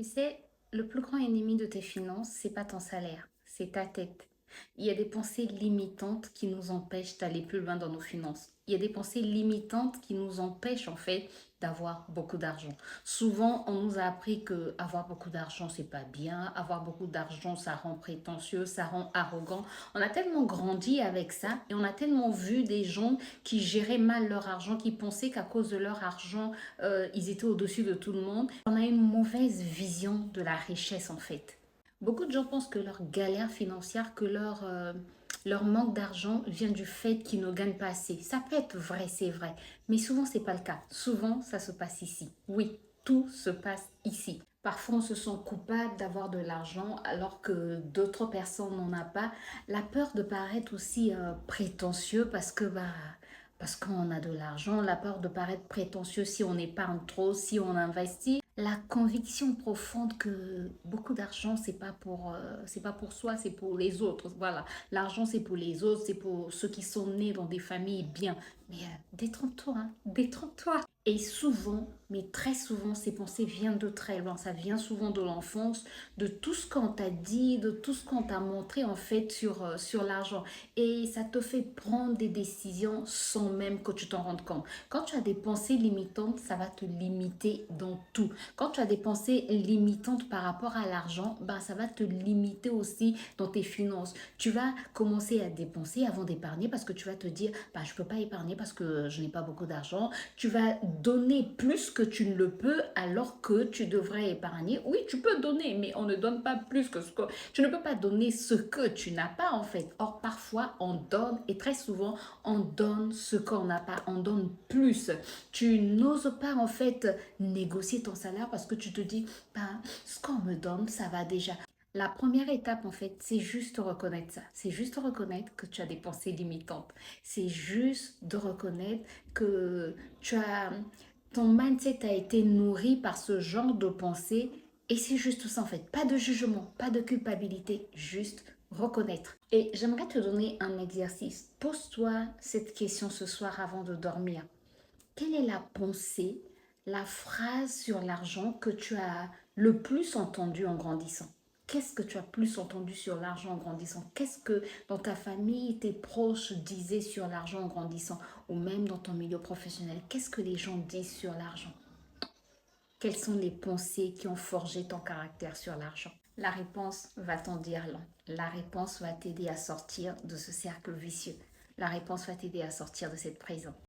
Tu sais, le plus grand ennemi de tes finances, c'est pas ton salaire, c'est ta tête. Il y a des pensées limitantes qui nous empêchent d'aller plus loin dans nos finances. Il y a des pensées limitantes qui nous empêchent en fait d'avoir beaucoup d'argent. Souvent, on nous a appris que avoir beaucoup d'argent, c'est pas bien. Avoir beaucoup d'argent, ça rend prétentieux, ça rend arrogant. On a tellement grandi avec ça et on a tellement vu des gens qui géraient mal leur argent, qui pensaient qu'à cause de leur argent, ils étaient au-dessus de tout le monde. On a une mauvaise vision de la richesse en fait. Beaucoup de gens pensent que leur galère financière, que leur manque d'argent vient du fait qu'ils ne gagnent pas assez. Ça peut être vrai, c'est vrai, mais souvent c'est pas le cas. Souvent ça se passe ici. Oui, tout se passe ici. Parfois on se sent coupable d'avoir de l'argent alors que d'autres personnes n'en ont pas. La peur de paraître aussi prétentieux parce qu'on a de l'argent, la peur de paraître prétentieux si on épargne trop, si on investit. La conviction profonde que beaucoup d'argent, c'est pas pour soi, c'est pour les autres. Voilà, l'argent, c'est pour les autres, c'est pour ceux qui sont nés dans des familles bien. Mais détrompe-toi, hein, détrompe-toi. Et souvent, mais très souvent, ces pensées viennent de très loin. Ça vient souvent de l'enfance, de tout ce qu'on t'a dit, de tout ce qu'on t'a montré en fait sur l'argent. Et ça te fait prendre des décisions sans même que tu t'en rendes compte. Quand tu as des pensées limitantes, ça va te limiter dans tout. Quand tu as des pensées limitantes par rapport à l'argent, ben, ça va te limiter aussi dans tes finances. Tu vas commencer à dépenser avant d'épargner parce que tu vas te dire, ben, je ne peux pas épargner parce que je n'ai pas beaucoup d'argent. Tu vas donner plus que tu ne le peux alors que tu devrais épargner. Oui, tu peux donner, mais on ne donne pas plus que ce que... Tu ne peux pas donner ce que tu n'as pas en fait. Or, parfois, on donne et très souvent, on donne ce qu'on n'a pas. On donne plus. Tu n'oses pas en fait négocier ton salaire parce que tu te dis, ben, ce qu'on me donne, ça va déjà. La première étape, en fait, c'est juste reconnaître ça. C'est juste reconnaître que tu as des pensées limitantes. C'est juste de reconnaître que tu as... Ton mindset a été nourri par ce genre de pensée et c'est juste ça, en fait. Pas de jugement, pas de culpabilité, juste reconnaître. Et j'aimerais te donner un exercice. Pose-toi cette question ce soir avant de dormir. Quelle est la pensée, la phrase sur l'argent que tu as le plus entendu en grandissant? Qu'est-ce que tu as plus entendu sur l'argent en grandissant? Qu'est-ce que dans ta famille, tes proches disaient sur l'argent en grandissant? Ou même dans ton milieu professionnel, qu'est-ce que les gens disent sur l'argent? Quelles sont les pensées qui ont forgé ton caractère sur l'argent? La réponse va t'en dire long. La réponse va t'aider à sortir de ce cercle vicieux. La réponse va t'aider à sortir de cette prison.